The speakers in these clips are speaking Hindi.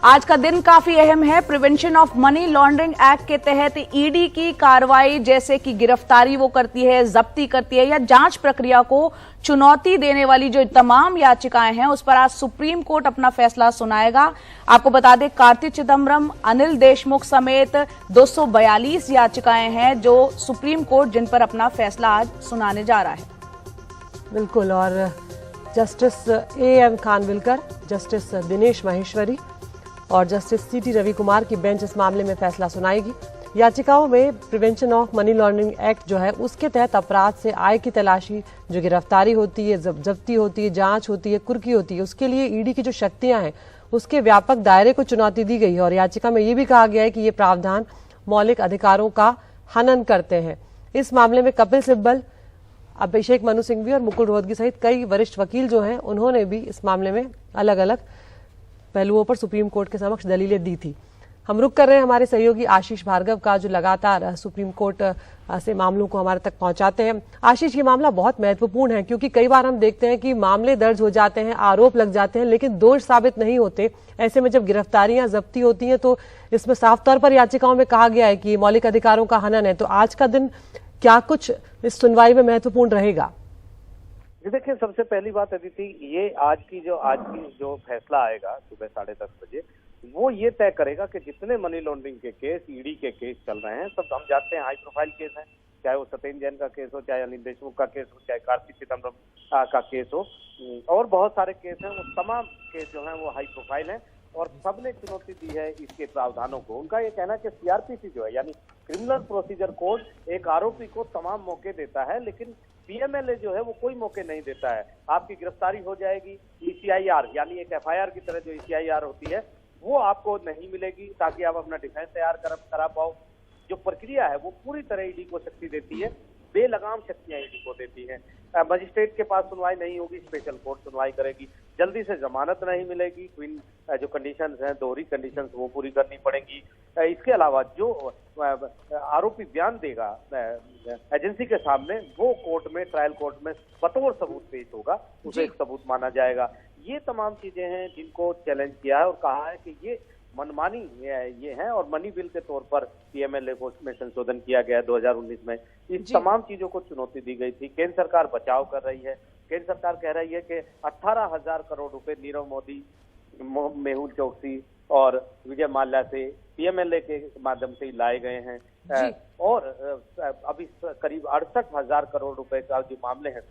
आज का दिन काफी अहम है। Prevention of money laundering act के तहत ईडी की कार्रवाई जैसे कि गिरफ्तारी वो करती है, जब्ती करती है या जांच प्रक्रिया को चुनौती देने वाली जो तमाम याचिकाएं हैं उस पर आज सुप्रीम कोर्ट अपना फैसला सुनाएगा। आपको बता दें, कार्ति चिदम्बरम, अनिल देशमुख समेत 242 याचिकाएं हैं जो सुप्रीम कोर्ट जिन पर अपना फैसला आज सुनाने जा रहा है। बिल्कुल। और justice A.M. Khanwilkar, justice Dinesh Maheshwari और जस्टिस C.T. रवि कुमार की बेंच इस मामले में फैसला सुनाएगी। याचिकाओं में prevention of money laundering act जो है उसके तहत अपराध से आय की तलाशी, जो गिरफ्तारी होती है, जब्ती होती है, जांच होती है, कुर्की होती है, उसके लिए ईडी की जो शक्तियां हैं उसके व्यापक दायरे को चुनौती दी गई है। और याचिका में ये भी कहा गया है कि ये प्रावधान मौलिक अधिकारों का हनन करते हैं। इस मामले में कपिल सिब्बल, अभिषेक मनु सिंघवी और मुकुल रोहतगी सहित कई वरिष्ठ वकील जो हैं उन्होंने भी इस मामले में अलग अलग पहलुओं पर सुप्रीम कोर्ट के समक्ष दलीलें दी थी। हम रुक कर रहे हैं हमारे सहयोगी आशीष भार्गव का, जो लगातार सुप्रीम कोर्ट से मामलों को हमारे तक पहुंचाते हैं। आशीष, ये मामला बहुत महत्वपूर्ण है क्योंकि कई बार हम देखते हैं कि मामले दर्ज हो जाते हैं, आरोप लग जाते हैं, लेकिन दोष साबित नहीं होते। ऐसे में जब गिरफ्तारियां, जब्ती होती हैं तो इसमें साफ तौर पर याचिकाओं में कहा गया है कि मौलिक अधिकारों का हनन है। तो आज का दिन क्या कुछ इस सुनवाई में महत्वपूर्ण रहेगा? देखिए, सबसे पहली बात अदिति, ये आज की जो फैसला आएगा सुबह 10:30 बजे, वो ये तय करेगा कि जितने मनी लॉन्ड्रिंग के केस, ईडी के केस चल रहे हैं, सब हम जानते हैं हाई प्रोफाइल केस हैं, चाहे वो सत्येंद्र जैन का केस हो, चाहे अनिल देशमुख का केस हो, चाहे कार्ति चिदम्बरम का केस हो, और बहुत सारे केस हैं। वो तमाम केस जो हैं वो हाई प्रोफाइल हैं और सबने चुनौती दी है इसके प्रावधानों को। उनका ये कहना है कि सीआरपीसी जो है, यानी क्रिमिनल प्रोसीजर कोड, एक आरोपी को तमाम मौके देता है, लेकिन पीएमएलए जो है वो कोई मौके नहीं देता है। आपकी गिरफ्तारी हो जाएगी, ईसीआईआर यानी एक एफआईआर की तरह जो ईसीआईआर होती है वो आपको नहीं मिलेगी ताकि आप अपना डिफेंस तैयार करा पाओ। जो प्रक्रिया है वो पूरी तरह ईडी को शक्ति देती है, बेलगाम शक्तियां ईडी को देती हैं। मजिस्ट्रेट के पास सुनवाई नहीं होगी, स्पेशल कोर्ट सुनवाई करेगी। जल्दी से जमानत नहीं मिलेगी, क्वीन जो कंडीशंस हैं, दोहरी कंडीशंस वो पूरी करनी पड़ेगी। इसके अलावा जो आरोपी बयान देगा एजेंसी के सामने, वो कोर्ट में, ट्रायल कोर्ट में बतौर सबूत पेश होगा, उसे एक सबूत माना जाएगा। ये तमाम चीजें हैं जिनको चैलेंज किया है और कहा है कि ये मनमानी ये है और मनी बिल के तौर पर पीएमएलए को में संशोधन किया गया 2019 में। इस तमाम चीजों को चुनौती दी गई थी। केंद्र सरकार बचाव कर रही है। केंद्र सरकार कह रही है कि 18,000 करोड़ रुपए नीरव मोदी, मेहुल चोकसी और विजय माल्या से पीएमएलए के माध्यम से लाए गए हैं और अभी करीब 68,000 करोड़ रुपए का जो मामले हैं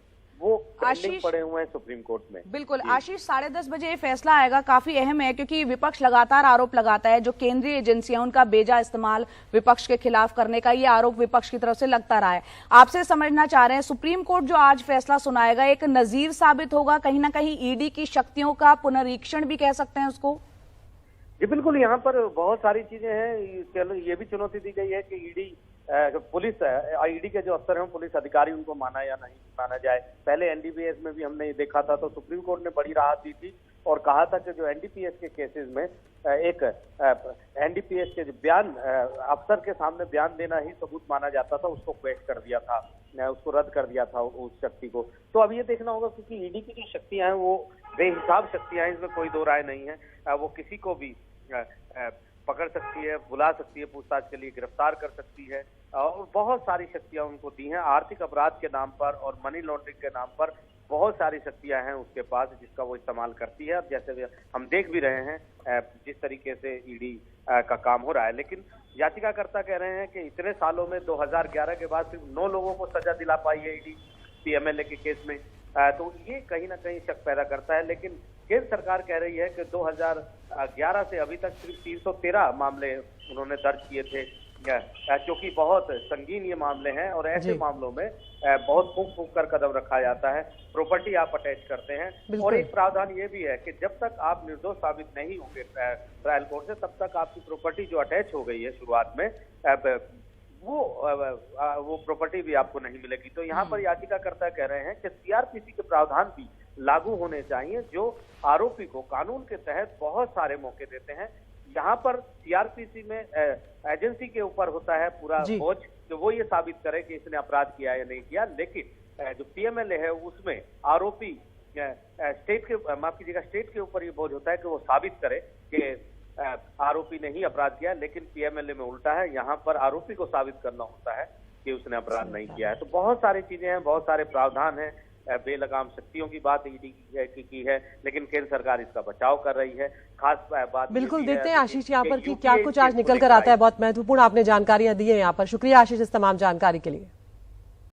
वो पेंडिंग पड़े हुए हैं सुप्रीम कोर्ट में। बिल्कुल आशीष, 10:30 बजे ये फैसला आएगा, काफी अहम है क्योंकि विपक्ष लगातार आरोप लगाता है, जो केंद्रीय एजेंसियां उनका बेजा इस्तेमाल विपक्ष के खिलाफ करने का, ये आरोप विपक्ष की तरफ से लगता रहा है। आपसे समझना चाह रहे हैं, सुप्रीम कोर्ट जो आज फैसला सुनाएगा एक नजीर साबित होगा, कहीं ना कहीं ईडी की शक्तियों का पुनरीक्षण भी कह सकते हैं उसको? जी बिल्कुल, यहाँ पर बहुत सारी चीजें हैं। ये भी चुनौती दी गई है कि ईडी पुलिस, ईडी के जो अफसर हैं, पुलिस अधिकारी, उनको माना या नहीं माना जाए। पहले एनडीपीएस में भी हमने ये देखा था तो सुप्रीम कोर्ट ने बड़ी राहत दी थी और कहा था कि जो एनडीपीएस के केसेस में एक एनडीपीएस के बयान, अफसर के सामने बयान देना ही सबूत माना जाता था, उसको क्वेश कर दिया था, उसको रद्द कर दिया था उस शक्ति को। तो अब ये देखना होगा क्योंकि ईडी की जो शक्तियां हैं वो बेहिसाब शक्तियां हैं, इसमें कोई दो राय नहीं है। वो किसी को भी पकड़ सकती है, बुला सकती है, पूछताछ के लिए गिरफ्तार कर सकती है और बहुत सारी शक्तियां उनको दी हैं। आर्थिक अपराध के नाम पर और मनी लॉन्ड्रिंग के नाम पर बहुत सारी शक्तियां हैं उसके पास जिसका वो इस्तेमाल करती है। अब जैसे हम देख भी रहे हैं जिस तरीके से ईडी का काम हो रहा है, लेकिन याचिकाकर्ता कह रहे हैं कि इतने सालों में 2011 के बाद सिर्फ 9 लोगों को सजा दिला पाई है ईडी पीएमएलए के केस में। तो ये कहीं ना कहीं शक पैदा करता है। लेकिन केंद्र सरकार कह रही है कि 2011 से अभी तक सिर्फ 313 मामले उन्होंने दर्ज किए थे, क्योंकि बहुत संगीन ये मामले हैं और ऐसे मामलों में बहुत फूंक कर कदम रखा जाता है, प्रॉपर्टी आप अटैच करते हैं। और एक प्रावधान ये भी है कि जब तक आप निर्दोष साबित नहीं होंगे ट्रायल कोर्ट से, तब तक आपकी प्रॉपर्टी जो अटैच हो गई है शुरुआत में, वो प्रॉपर्टी भी आपको नहीं मिलेगी। तो यहाँ पर याचिकाकर्ता कह रहे हैं कि सीआरपीसी के प्रावधान भी लागू होने चाहिए जो आरोपी को कानून के तहत बहुत सारे मौके देते हैं। यहाँ पर सीआरपीसी में एजेंसी के ऊपर होता है पूरा बोझ कि वो ये साबित करे कि इसने अपराध किया या नहीं किया, लेकिन जो पीएमएलए है उसमें आरोपी स्टेट के ऊपर ये बोझ होता है कि वो साबित करे कि आरोपी ने ही अपराध किया, लेकिन पीएमएलए में उल्टा है, यहाँ पर आरोपी को साबित करना होता है कि उसने अपराध नहीं किया है। तो बहुत सारी चीजें हैं, बहुत सारे प्रावधान हैं, बेलगाम शक्तियों की बात ईडी की है, लेकिन केंद्र सरकार इसका बचाव कर रही है। खास बात बिल्कुल देखते हैं आशीष यहाँ पर कि क्या कुछ आज निकल कर आता है। बहुत महत्वपूर्ण आपने जानकारियां दी है यहाँ पर। शुक्रिया आशीष इस तमाम जानकारी के लिए।